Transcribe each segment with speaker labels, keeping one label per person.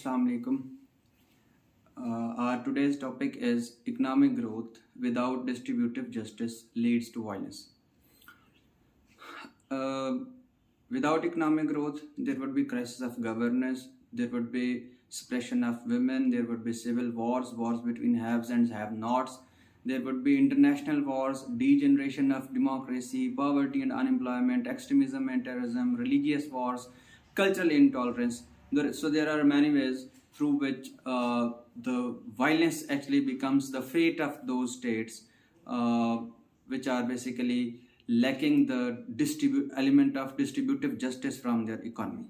Speaker 1: Assalamu alaikum. Our today's topic is economic growth without distributive justice leads to violence. Uh, Without economic growth, there would be crisis of governance, there would be suppression of women, there would be civil wars, wars between haves and have-nots, there would be international wars, degeneration of democracy, poverty and unemployment, extremism and terrorism, religious wars, cultural intolerance. So there are many ways through which the violence actually becomes the fate of those states, which are basically lacking the element of distributive justice from their economy.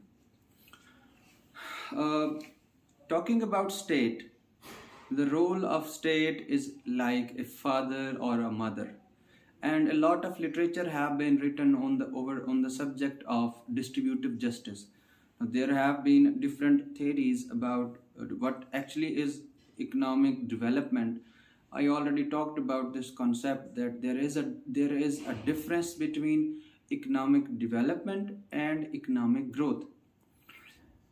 Speaker 1: Talking about state, the role of state is like a father or a mother, and a lot of literature have been written on the subject of distributive justice. There have been different theories about what actually is economic development. I already talked about this concept that there is a difference between economic development and economic growth.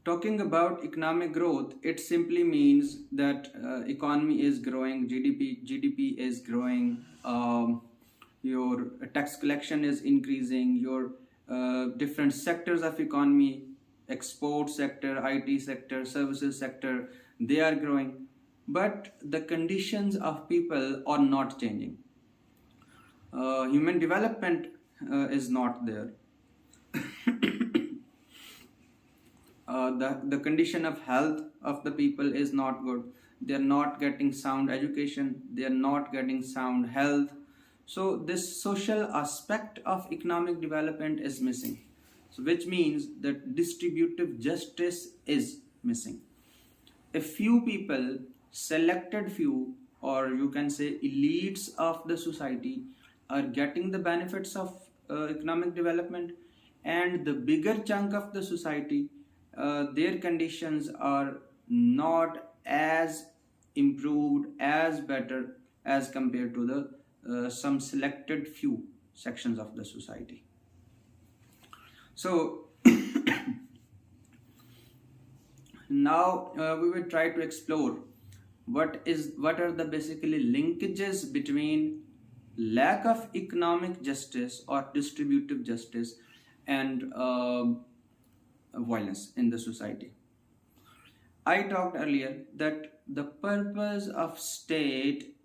Speaker 1: Talking about economic growth, it simply means that economy is growing, GDP is growing, your tax collection is increasing, your different sectors of economy, export sector, IT sector, services sector, they are growing, but the conditions of people are not changing. Human development is not there. The condition of health of the people is not good. They are not getting sound education, they are not getting sound health. So this social aspect of economic development is missing. So which means that distributive justice is missing. A few people, selected few, or you can say elites of the society, are getting the benefits of economic development, and the bigger chunk of the society, their conditions are not as improved, as better as compared to the some selected few sections of the society. So now we will try to explore what are the basically linkages between lack of economic justice or distributive justice and violence in the society. I talked earlier that the purpose of state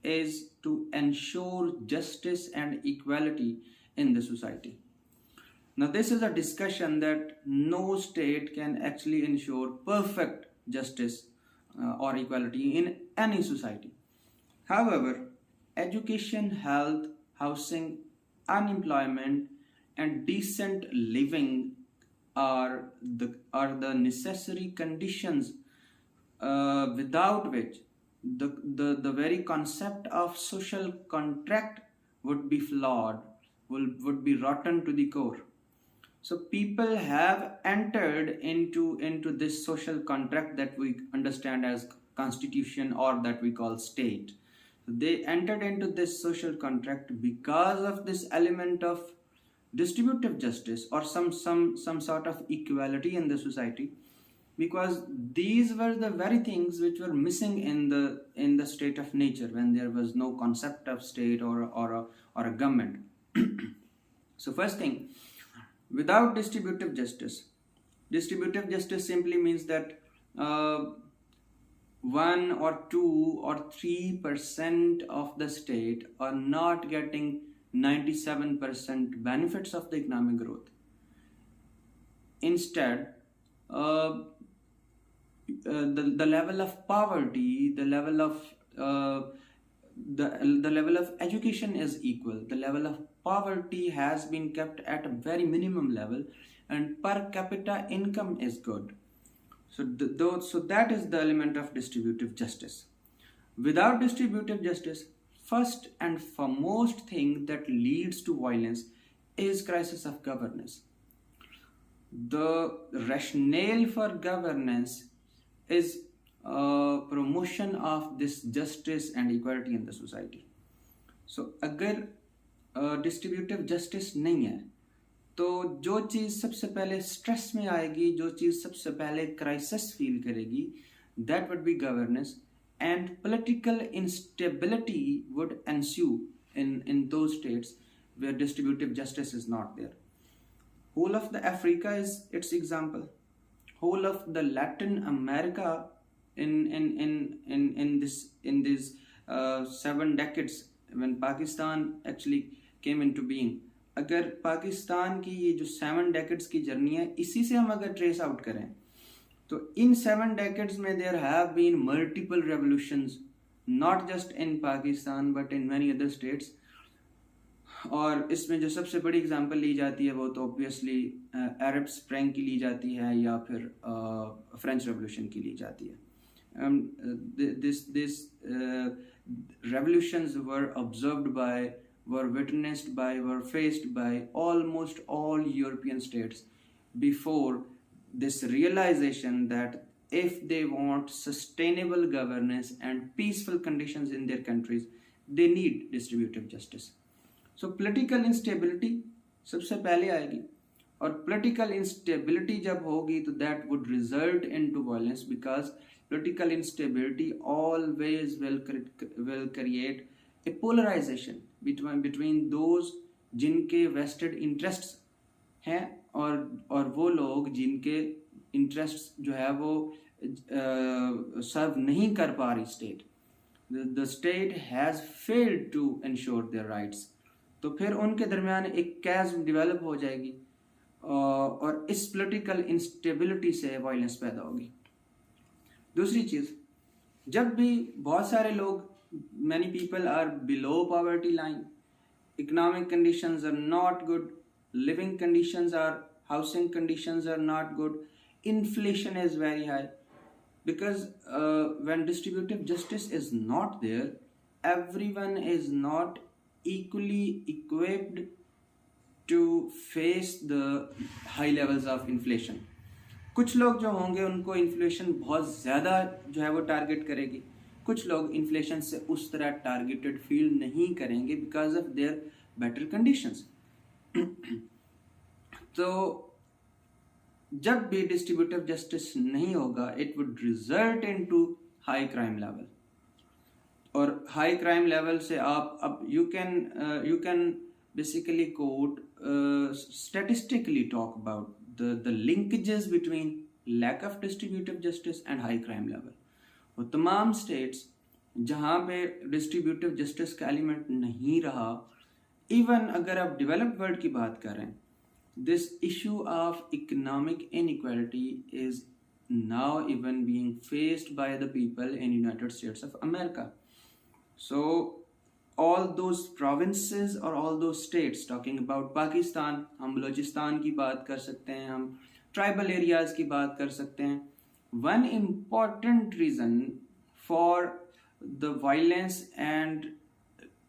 Speaker 1: is to ensure justice and equality in the society. Now this is a discussion that no state can actually ensure perfect justice or equality in any society. However, education, health, housing, unemployment and decent living are the necessary conditions without which the very concept of social contract would be flawed, would be rotten to the core. So people have entered into this social contract that we understand as constitution or that we call state. They entered into this social contract because of this element of distributive justice or some sort of equality in the society, because these were the very things which were missing in the state of nature when there was no concept of state or a government. So first thing, without distributive justice simply means that 1 or 2 or 3% of the state are not getting 97% benefits of the economic growth. Instead, the level of poverty, the level of the level of education is equal. The level of poverty has been kept at a very minimum level, and per capita income is good. So that is the element of distributive justice. Without distributive justice, first and foremost thing that leads to violence is crisis of governance. The rationale for governance is promotion of this justice and equality in the society. So अगर distributive justice नहीं है तो जो चीज़ सबसे पहले stress में आएगी, जो चीज़ सबसे पहले क्राइसिस फील करेगी, that would be governance, and political instability would ensue in those states where distributive justice is not there. Whole of the Africa is its example. Whole of the Latin America in these 7 decades when Pakistan actually came into being. अगर पाकिस्तान की ये जो 7 decades की journey है, इसी से हम अगर ट्रेस आउट करें, तो इन 7 decades में there have been multiple revolutions, not just in Pakistan but in many other states. और इसमें जो सबसे बड़ी एग्जांपल ली जाती है वो तो ऑब्वियसली अरब स्प्रिंग की ली जाती है या फिर फ्रेंच रेवोल्यूशन की ली जाती है. This revolutions were observed by, were witnessed by, were faced by almost all European states before this realization that if they want sustainable governance and peaceful conditions in their countries, they need distributive justice. So political instability सबसे पहले आएगी, और political instability जब होगी तो that would result into violence, because political instability always will create a polarization between those जिनके vested interests हैं और वो लोग जिनके interests जो है वो सर्व नहीं कर पा रही state. The state has failed to ensure their rights. तो फिर उनके दरमियान एक कैज़ डेवलप हो जाएगी और इस पॉलिटिकल इंस्टेबिलिटी से वायलेंस पैदा होगी. दूसरी चीज़, जब भी बहुत सारे लोग, many people are below poverty line, economic conditions are not good, living conditions are, housing conditions are not good, inflation is very high, because when distributive justice is not there, everyone is not equally equipped to face the high levels of inflation. कुछ लोग जो होंगे उनको inflation बहुत ज़्यादा जो है वो टारगेट करेगी, कुछ लोग इन्फ्लेशन से उस तरह टारगेटेड फील नहीं करेंगे because of their better conditions. तो जब भी डिस्ट्रीब्यूटिव जस्टिस नहीं होगा, it would result into high crime level, और हाई क्राइम लेवल से आप अब you can basically quote statistically talk about the linkages between lack of distributive justice and high crime level. वो तमाम states जहाँ पे distributive justice का element नहीं रहा, even अगर आप developed world की बात करें, this issue of economic inequality is now even being faced by the people in United States of America. So all those provinces or all those states, talking about Pakistan, हम बलोचिस्तान की बात कर सकते हैं, हम ट्राइबल एरियाज की बात कर सकते हैं. One important reason for the violence and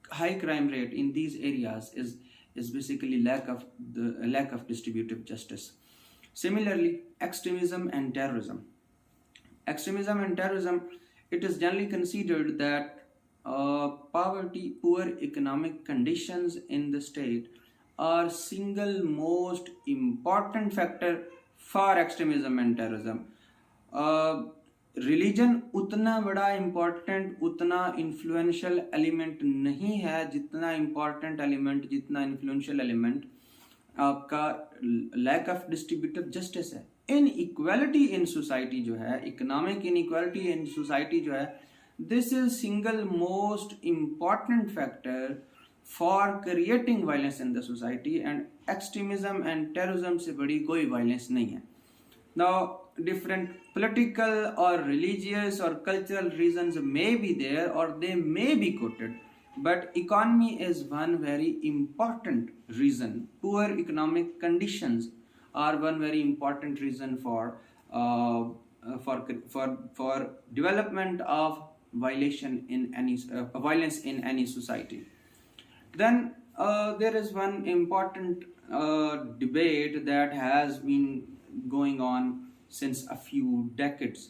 Speaker 1: high crime rate in these areas is basically lack of distributive justice. Similarly, extremism and terrorism. Extremism and terrorism, it is generally considered that poverty, poor economic conditions in the state are single most important factor for extremism and terrorism. Religion उतना बड़ा important, उतना influential element नहीं है जितना important element, जितना influential element आपका lack of distributive justice है. Inequality in society जो है, economic inequality in society जो है, this is single most important factor for creating violence in the society, and extremism and terrorism से बड़ी कोई violence नहीं है. Now, different political or religious or cultural reasons may be there or they may be quoted, but economy is one very important reason. Poor economic conditions are one very important reason for development of violence in any society. Then there is one important debate that has been going on since a few decades,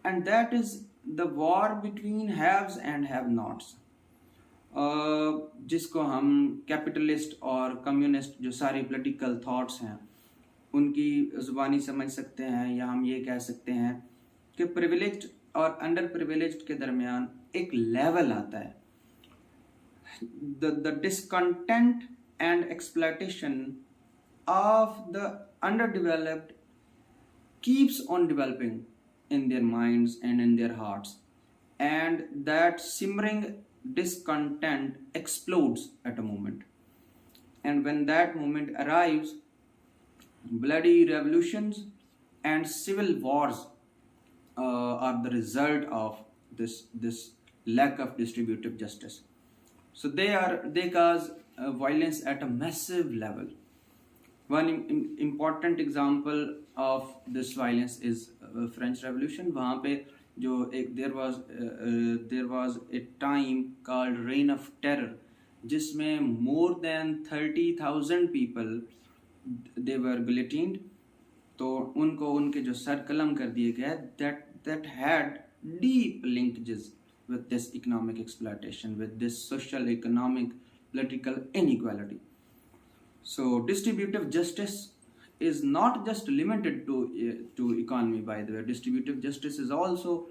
Speaker 1: and that is the war between haves and have-nots. जिसको हम capitalist और communist जो सारे political thoughts हैं उनकी ज़ुबानी समझ सकते हैं, या हम ये कह सकते हैं कि प्रिविलेज्ड और अंडर प्रिविलेज्ड के दरमियान एक लेवल आता है. The discontent and exploitation of the underdeveloped keeps on developing in their minds and in their hearts, and that simmering discontent explodes at a moment. And when that moment arrives, bloody revolutions and civil wars are the result of this lack of distributive justice. So they cause violence at a massive level. One important example of this violence is French Revolution. वहाँ पे जो एक there was a time called Reign of Terror, जिसमें more than 30,000 people they were guillotined. तो उनको उनके जो sir कलम कर दिए गए, that had deep linkages with this economic exploitation, with this social, economic, political inequality. So distributive justice is not just limited to economy. By the way, distributive justice is also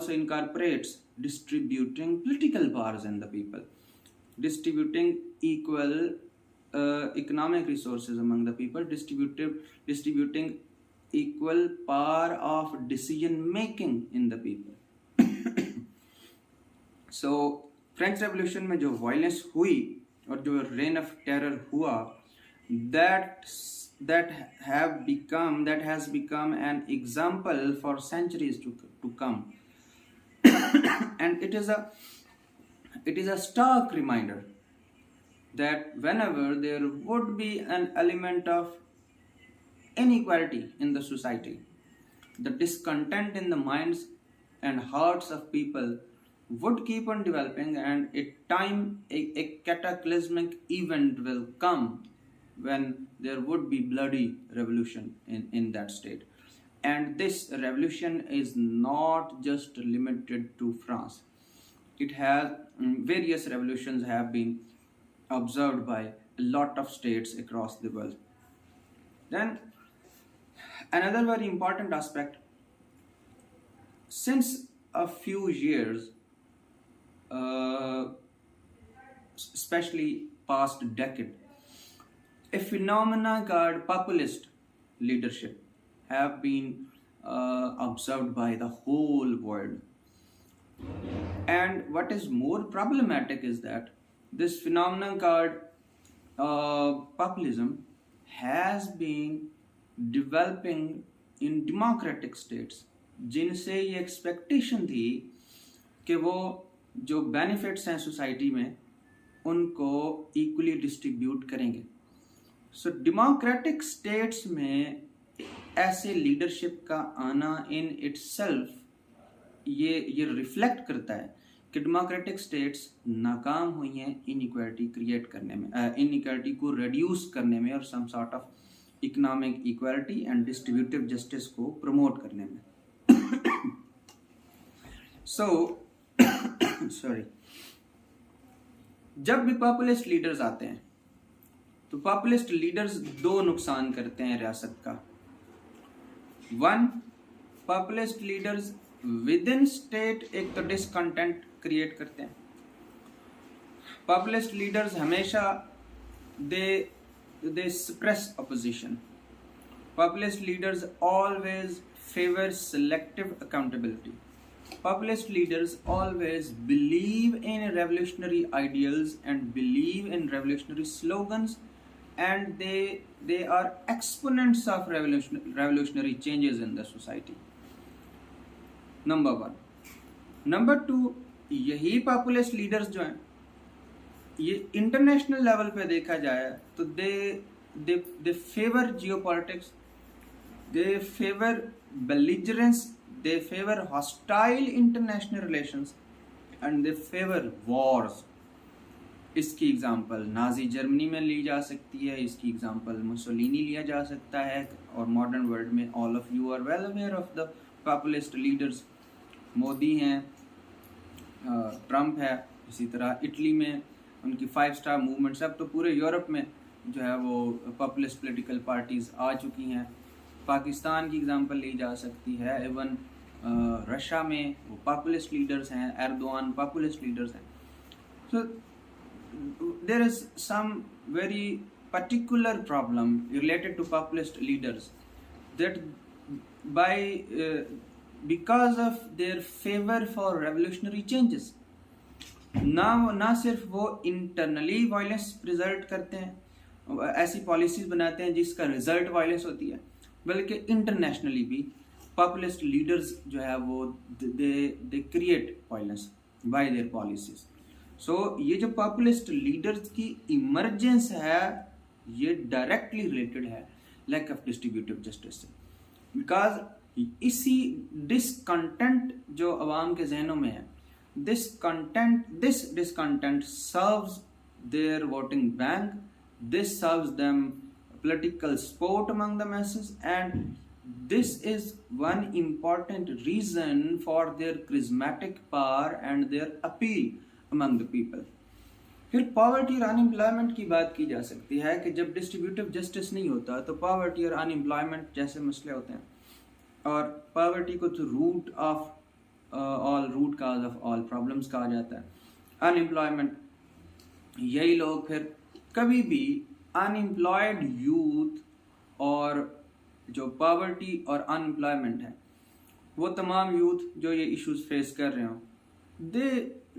Speaker 1: incorporates distributing political powers in the people, distributing equal economic resources among the people, distributing equal power of decision making in the people. So French revolution में जो violence हुई और जो rain of terror हुआ, that has become an example for centuries to come. And it is a stark reminder that whenever there would be an element of inequality in the society, the discontent in the minds and hearts of people would keep on developing, and a cataclysmic event will come when there would be bloody revolution in that state. And this revolution is not just limited to France. It has various revolutions have been observed by a lot of states across the world. Then another very important aspect, since a few years, especially past decade, a phenomena called populist leadership have been observed by the whole world. And what is more problematic is that this phenomenon called populism has been developing in democratic states, जिनसे ये expectation थी कि वो जो benefits हैं society में उनको equally distribute करेंगे. सो डेमोक्रेटिक स्टेट्स में ऐसे लीडरशिप का आना इन इटसेल्फ ये रिफ्लेक्ट करता है कि डेमोक्रेटिक स्टेट्स नाकाम हुई हैं इनइक्वालिटी क्रिएट करने में, इनइक्वालिटी को रिड्यूस करने में और some sort of economic equality and distributive justice को प्रमोट करने में. सॉरी, जब भी पॉपुलिस्ट लीडर्स आते हैं तो पॉपुलिस्ट लीडर्स दो नुकसान करते हैं रियासत का. One, populist leaders with in state एक तो डिसकंटेंट क्रिएट करते हैं. पॉपुलिस्ट लीडर्स हमेशा they suppress opposition. Populist leaders always favor selective accountability. Populist leaders always believe in revolutionary ideals and believe in revolutionary slogans, and they are exponents of revolutionary changes in the society. Number one. Number two, यही populist leaders जो हैं, ये international level पे देखा जाए तो they favour geopolitics, they favour belligerence, they favour hostile international relations and they favour wars. इसकी example Nazi Germany में ली जा सकती है, इसकी एग्जांपल मुसोलिनी लिया जा सकता है, और मॉडर्न वर्ल्ड में all of you are well aware of the populist leaders. Modi हैं, ट्रम्प है, इसी तरह इटली में उनकी 5 स्टार मूवमेंट्स, अब तो पूरे यूरोप में जो है वो पॉपुलिस्ट पॉलिटिकल पार्टीज़ आ चुकी हैं। पाकिस्तान की एग्जांपल ली जा सकती है, इवन रशिया में वो पॉपुलिस्ट लीडर्स हैं, एर्दोआन पॉपुलिस्ट लीडर्स हैं। So there is some very particular problem related to populist leaders that by because of their favor for revolutionary changes ना सिर्फ वो इंटरनली वायलेंस रिजल्ट करते हैं, ऐसी पॉलिसीज बनाते हैं जिसका रिजल्ट वायलेंस होती है, बल्कि इंटरनेशनली भी पॉपुलिस्ट लीडर्स जो है वो they create violence by their policies. So ये जो पॉपुलिस्ट लीडर्स की इमरजेंस है ये डायरेक्टली रिलेटेड है लैक ऑफ डिस्ट्रीब्यूटिव जस्टिस से, बिकॉज इसी डिसकंटेंट जो अवाम के जहनों में है, this discontent serves their voting bank, this serves them political support among the masses, and this is one important reason for their charismatic power and their appeal among the people. फिर poverty और unemployment की बात की जा सकती है कि जब डिस्ट्रीब्यूटिव जस्टिस नहीं होता तो पॉवर्टी और अनएम्प्लॉयमेंट जैसे मसले होते हैं, और पॉवर्टी को तो root cause of all problems कहा जाता है। अनएम्प्लॉयमेंट, यही लोग फिर कभी भी अनएम्प्लॉयड यूथ और जो पॉवर्टी और अनएम्प्लॉयमेंट है, वो तमाम यूथ जो ये इश्यूज फेस कर रहे हों, दे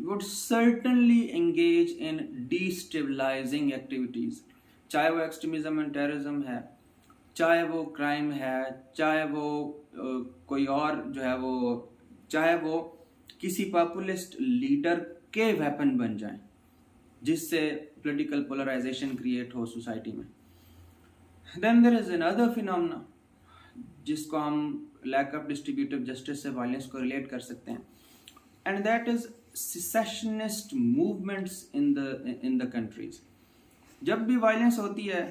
Speaker 1: would certainly engage in destabilizing activities, चाहे वो एक्सट्रीमिज्म एंड टेररिज्म है, चाहे वो क्राइम है, चाहे वो कोई और जो है वो, चाहे वो किसी पॉपुलिस्ट लीडर के वेपन बन जाएं जिससे पॉलिटिकल पोलराइजेशन क्रिएट हो सोसाइटी में। Then there is another phenomena जिसको हम लैक ऑफ डिस्ट्रीब्यूटिव जस्टिस से वायलेंस को रिलेट कर सकते हैं, and that is secessionist movements in the countries। जब भी वायलेंस होती है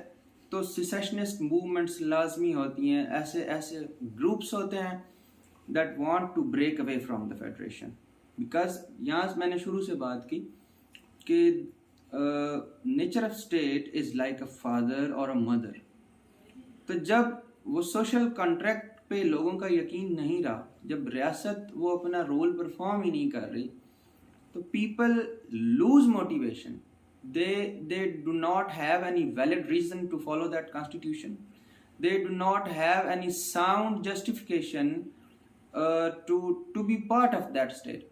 Speaker 1: तो secessionist movements लाजमी होती हैं, ऐसे ग्रुप्स होते हैं that want to break away from the federation, because यहाँ मैंने शुरू से बात की कि nature of state is like a father or a mother। तो जब वो सोशल कॉन्ट्रैक्ट पे लोगों का यकीन नहीं रहा, जब रियासत वो अपना रोल परफॉर्म ही नहीं कर रही, तो people lose motivation, they do not have any valid reason to follow that constitution, they do not have any sound justification to be part of that state.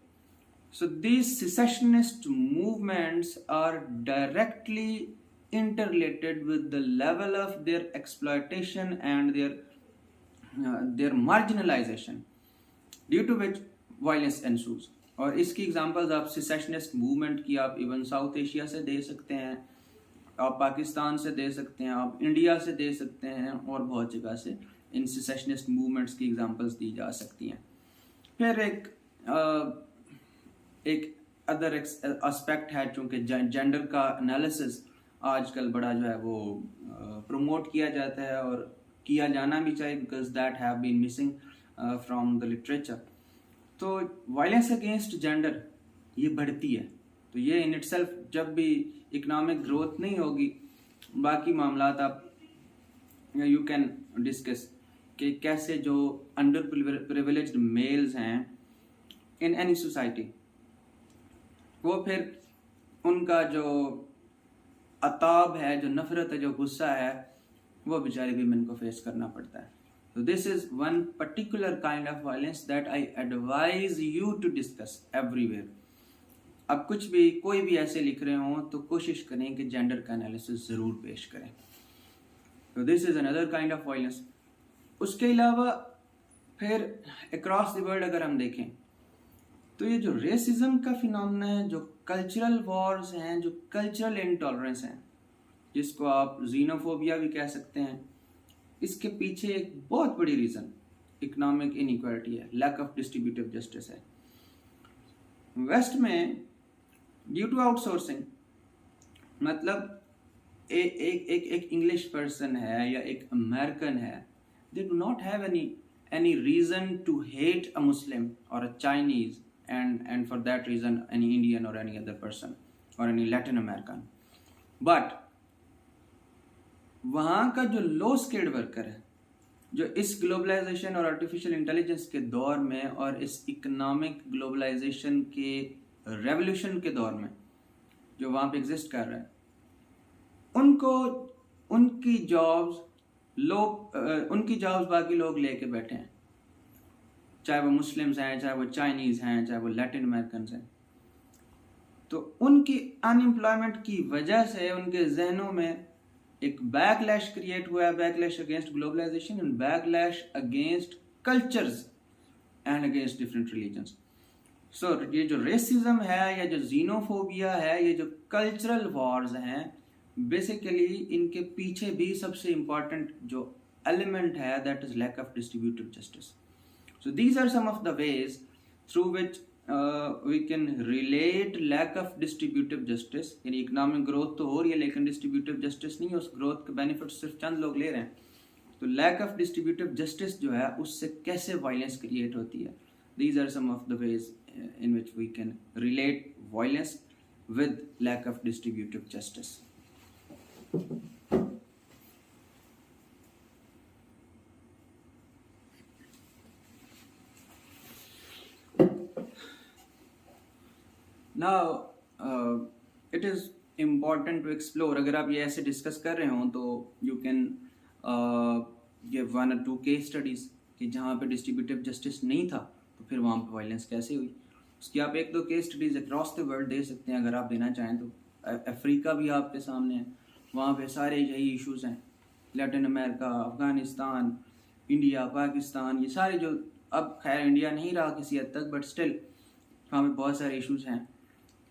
Speaker 1: So these secessionist movements are directly interrelated with the level of their exploitation and their marginalization, due to which violence ensues। और इसकी examples आप secessionist movement की आप even south Asia से दे सकते हैं, आप पाकिस्तान से दे सकते हैं, आप इंडिया से दे सकते हैं, और बहुत जगह से इन सेसेशनिस्ट मूवमेंट्स की एग्जांपल्स दी जा सकती हैं। फिर एक अदर एस्पेक्ट है, चूँकि जेंडर का एनालिसिस आजकल बड़ा जो है वो प्रमोट किया जाता है और किया जाना भी चाहिए, because that have been missing from the literature. तो वायलेंस अगेंस्ट जेंडर ये बढ़ती है, तो ये इन इटसेल्फ जब भी इकोनॉमिक ग्रोथ नहीं होगी, बाकी मामलात आप यू कैन डिस्कस कि कैसे जो अंडर प्रिविलेज्ड मेल्स हैं इन एनी सोसाइटी, वो फिर उनका जो अताब है, जो नफरत है, जो गुस्सा है, वो बेचारे भी मन को फेस करना पड़ता है। So this is one particular kind of violence that I advise you to discuss everywhere। अब कुछ भी कोई भी ऐसे लिख रहे हो तो कोशिश करें कि जेंडर का एनालिसिस ज़रूर पेश करें। So this is another kind of violence। उसके अलावा फिर अक्रॉस द वर्ल्ड अगर हम देखें तो ये जो रेसिज्म का फिनोमेना है, जो कल्चरल वॉर्स हैं, जो कल्चरल इंटॉलरेंस हैं, जिसको आप जीनोफोबिया भी कह सकते हैं, इसके पीछे एक बहुत बड़ी रीज़न इकोनॉमिक इनइक्वालिटी है, लैक ऑफ डिस्ट्रीब्यूटिव जस्टिस है। वेस्ट में ड्यू टू आउटसोर्सिंग, मतलब एक इंग्लिश पर्सन है या एक अमेरिकन है, they do not have any reason to hate a Muslim और a Chinese and for that reason any Indian or any other person or any Latin American. But वहाँ का जो लो स्किल्ड वर्कर है, जो इस ग्लोबलाइजेशन और artificial intelligence के दौर में और इस इकोनॉमिक ग्लोबलाइजेशन के रेवोल्यूशन के दौर में जो वहाँ पे एग्जिस्ट कर रहा है, उनको उनकी जॉब्स बाकी लोग लेके बैठे हैं, चाहे वो मुस्लिम्स हैं, चाहे वो चाइनीज़ हैं, चाहे वो लैटिन अमेरिकन हैं। तो उनकी अनएम्प्लॉयमेंट की वजह से उनके जहनों में एक बैकलैश क्रिएट हुआ है, backlash against globalisation and backlash against cultures and against different religions. So ये जो रेसिज्म है या जो जीनोफोबिया है, ये जो कल्चरल वॉर्स हैं, बेसिकली इनके पीछे भी सबसे इम्पॉर्टेंट जो एलिमेंट है that is lack of distributive justice. So these are some of the ways through which we can relate lack of distributive justice. यानी इकोनॉमिक ग्रोथ तो हो रही है लेकिन डिस्ट्रीब्यूटिव जस्टिस नहीं है, उस ग्रोथ के बेनिफिट सिर्फ चंद लोग ले रहे हैं. तो लैक ऑफ डिस्ट्रीब्यूटिव जस्टिस जो है उससे कैसे वायलेंस क्रिएट होती है. These are some of the ways in which we can relate violence with lack of distributive justice. Now it is important to explore. अगर आप ये ऐसे डिस्कस कर रहे हो तो you can give one or two case studies कि जहाँ पे डिस्ट्रीब्यूटिव जस्टिस नहीं था तो फिर वहाँ पे वायलेंस कैसे हुई. उसकी आप एक दो case studies across the world दे सकते हैं अगर आप देना चाहें तो. अफ्रीका भी आपके सामने है, वहाँ पे सारे यही इश्यूज हैं. Latin America, Afghanistan, India, Pakistan, ये सारे जो अब खैर इंडिया नहीं रहा किसी हद तक बट स्टिल वहाँ पे बहुत सारे इश्यूज हैं.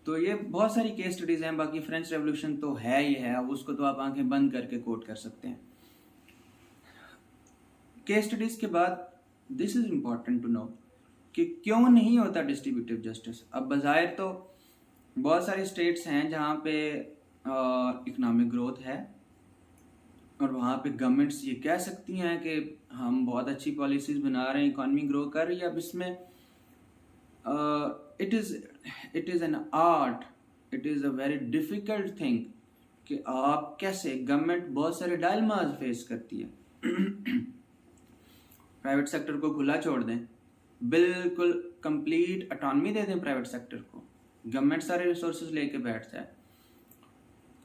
Speaker 1: तो ये बहुत सारी केस स्टडीज़ हैं. बाकी फ्रेंच रेवोल्यूशन तो है ही है, अब उसको तो आप आंखें बंद करके कोट कर सकते हैं. केस स्टडीज़ के बाद this is important to know कि क्यों नहीं होता डिस्ट्रीब्यूटिव जस्टिस. अब बज़ाहिर तो बहुत सारे स्टेट्स हैं जहाँ पे इकोनॉमिक ग्रोथ है और वहाँ पे गवर्नमेंट्स ये कह सकती हैं कि हम बहुत अच्छी पॉलिसीज़ बना रहे हैं, इकॉनमी ग्रो कर रही है. अब इसमें it is an art, it is a very difficult thing कि आप कैसे, गवर्नमेंट बहुत सारे डायलमास फेस करती है. प्राइवेट सेक्टर को खुला छोड़ दें, बिल्कुल कंप्लीट ऑटोनॉमी दे दें प्राइवेट सेक्टर को, गवर्नमेंट सारे रिसोर्सेज लेके बैठ जाए.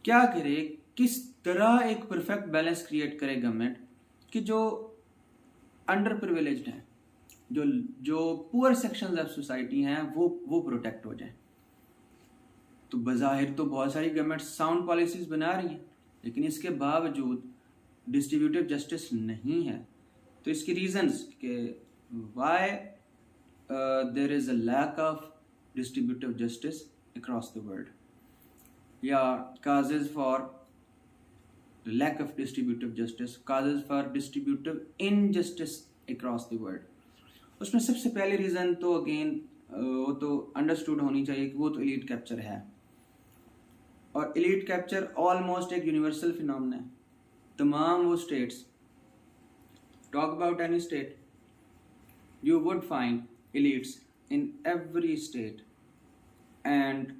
Speaker 1: क्या करे, किस तरह एक परफेक्ट बैलेंस क्रिएट करे गवर्नमेंट कि जो अंडर प्रिविलेज्ड हैं, जो पुअर सेक्शंस ऑफ सोसाइटी हैं वो प्रोटेक्ट हो जाए. तो बज़ाहिर तो बहुत सारी गवर्नमेंट साउंड पॉलिसीज बना रही हैं लेकिन इसके बावजूद डिस्ट्रीब्यूटिव जस्टिस नहीं है. तो इसकी रीजंस कि why there is a lack of distributive justice across the world या causes for lack of distributive justice, causes for distributive injustice across the world. उसमें सबसे पहले रीज़न तो अगेन वो तो अंडरस्टूड होनी चाहिए कि वो तो एलीट कैप्चर है. और एलीट कैप्चर ऑलमोस्ट एक यूनिवर्सल फिनोमेना है. तमाम वो states, talk about any state, you would find elites in every state and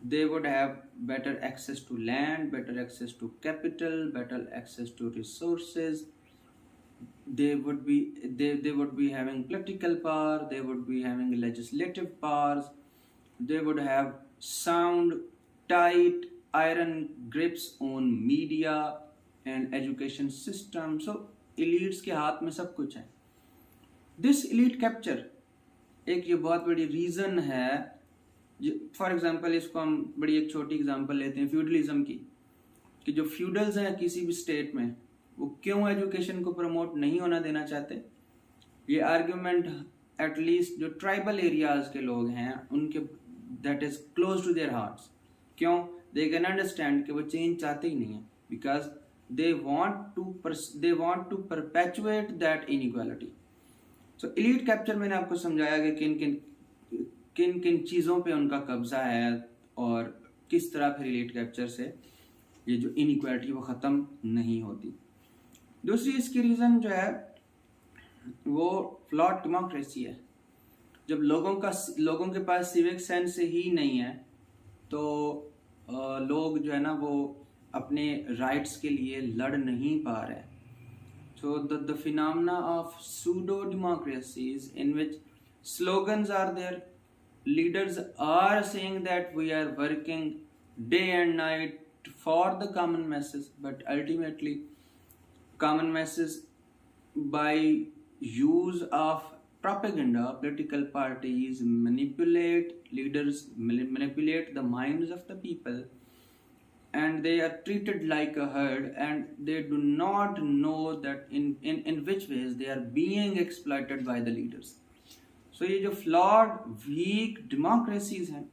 Speaker 1: they would have better access to land, better access to capital, better access to resources. They would be having political power, they would be having legislative powers, they would have sound, tight, iron grips on media and education system. So elites के हाथ में सब कुछ है. This elite capture एक ये बहुत बड़ी रीज़न है. फॉर एग्जाम्पल इसको हम बड़ी एक छोटी एग्जाम्पल लेते हैं फ्यूडलिज्म की, कि जो फ्यूडल्स हैं किसी भी स्टेट में वो क्यों एजुकेशन को प्रमोट नहीं होना देना चाहते. ये आर्ग्यूमेंट एटलीस्ट जो ट्राइबल एरियाज के लोग हैं उनके that is close to their hearts. क्यों? दे कैन अंडरस्टैंड कि वो चेंज चाहते ही नहीं है because they want to perpetuate that inequality. So elite capture मैंने आपको समझाया कि किन किन चीज़ों पे उनका कब्जा है और किस तरह फिर एलीट कैप्चर से ये जो इनइक्वालिटी वो ख़त्म नहीं होती. दूसरी इसकी रीज़न जो है वो फ्लॉट डेमोक्रेसी है. जब लोगों के पास सिविक सेंस ही नहीं है तो लोग जो है ना वो अपने राइट्स के लिए लड़ नहीं पा रहे। So the phenomena of pseudo democracies in which slogans are there, leaders are saying that we are working day and night for the common masses, but ultimately common masses by use of propaganda, political parties manipulate the minds of the people, and they are treated like a herd, and they do not know that in which ways they are being exploited by the leaders. So ये जो flawed weak democracies हैं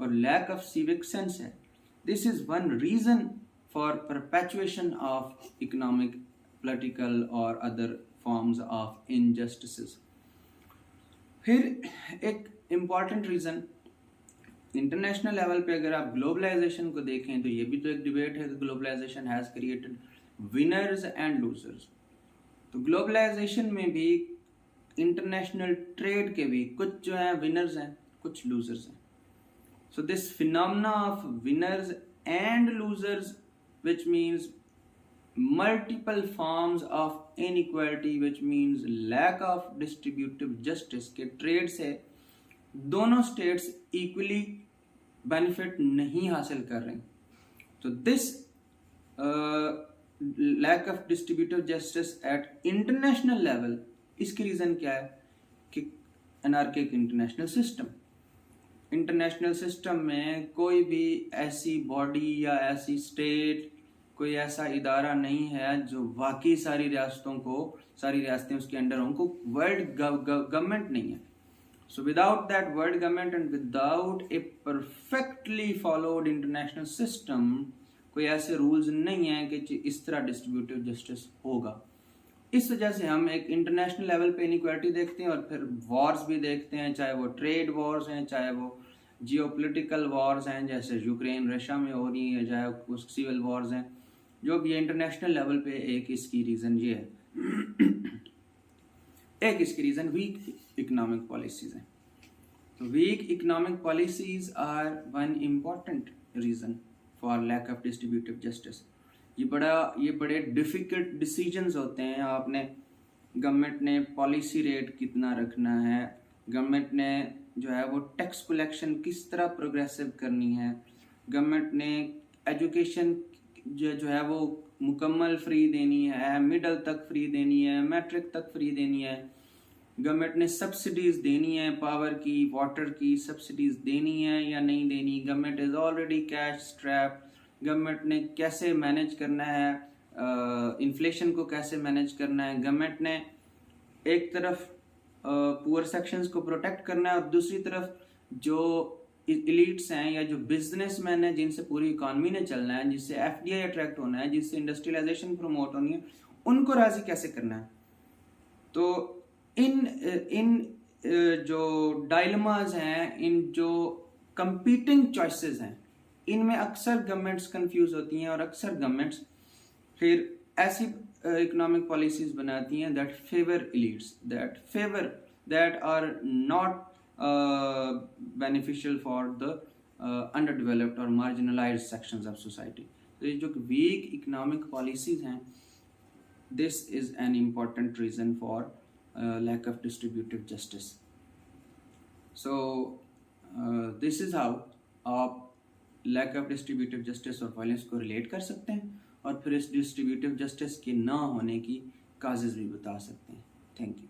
Speaker 1: और lack of civic sense है, this is one reason for perpetuation of economic, political or other forms of injustices. फिर एक important reason, international level पे अगर आप ग्लोबलाइजेशन को देखें तो ये भी तो एक डिबेट है कि globalisation has created winners and losers. तो ग्लोबलाइजेशन में भी इंटरनेशनल ट्रेड के भी कुछ जो हैं विनर्स हैं, कुछ लूजर्स हैं। So this phenomena of winners and losers which means multiple forms of inequality which means lack of distributive justice के ट्रेड से दोनों स्टेट्स इक्वली बेनिफिट नहीं हासिल कर रहे। तो this lack of distributive justice at international level, इसकी reason क्या है कि अनार्किक इंटरनेशनल सिस्टम में कोई भी ऐसी बॉडी या ऐसी स्टेट, कोई ऐसा इदारा नहीं है जो वाकई सारी रियासतें उसके अंडर हों, उनको वर्ल्ड गवर्नमेंट नहीं है। So without that world government and without a perfectly followed international system, कोई ऐसे रूल्स नहीं है कि इस तरह डिस्ट्रीब्यूटिव जस्टिस होगा। इस वजह से हम एक इंटरनेशनल लेवल पे इनइक्वालिटी देखते हैं और फिर वॉर्स भी देखते हैं, चाहे वो ट्रेड वॉर्स हैं, चाहे वो जियोपॉलिटिकल वॉर्स हैं जैसे यूक्रेन रशिया में हो रही है, चाहे वो सिविल वॉर्स हैं, जो भी इंटरनेशनल लेवल पे एक इसकी रीज़न ये है एक इसकी रीज़न वीक इकोनॉमिक पॉलिसीज़ हैं। तो weak economic policies are one important reason for lack of distributive justice. ये बड़े डिफ़िकल्ट डिसीजंस होते हैं। आपने गवर्नमेंट ने पॉलिसी रेट कितना रखना है, गवर्नमेंट ने जो है वो टैक्स कलेक्शन किस तरह प्रोग्रेसिव करनी है, गवर्नमेंट ने एजुकेशन जो है वो मुकम्मल फ्री देनी है, मिडल तक फ्री देनी है, मैट्रिक तक फ्री देनी है, गवर्नमेंट ने सब्सिडीज़ देनी है, पावर की वाटर की सब्सिडीज़ देनी है या नहीं देनी, government is already cash strap, government ने कैसे मैनेज करना है, इन्फ्लेशन को कैसे मैनेज करना है, गवर्नमेंट ने एक तरफ पुअर सेक्शंस को प्रोटेक्ट करना है और दूसरी तरफ जो इलीट्स हैं या जो बिजनेसमैन हैं जिनसे पूरी इकॉनमी ने चलना है, जिससे एफडीआई अट्रैक्ट होना है, जिससे इंडस्ट्रियलाइजेशन प्रमोट होनी है, उनको राजी कैसे करना है। तो इन जो डायलमास हैं, इन जो कंपीटिंग चॉइसेस हैं, इनमें अक्सर गवर्नमेंट्स कंफ्यूज होती हैं और अक्सर गवर्नमेंट्स फिर ऐसी इकोनॉमिक पॉलिसीज बनाती हैं that favour elites, that are not beneficial for the underdeveloped or marginalized sections of society. तो ये जो weak economic policies हैं, this is an important reason for lack of distributive justice. So this is how आप lack of distributive justice और violence को relate कर सकते हैं और फिर इस distributive justice के ना होने की causes भी बता सकते हैं। Thank you.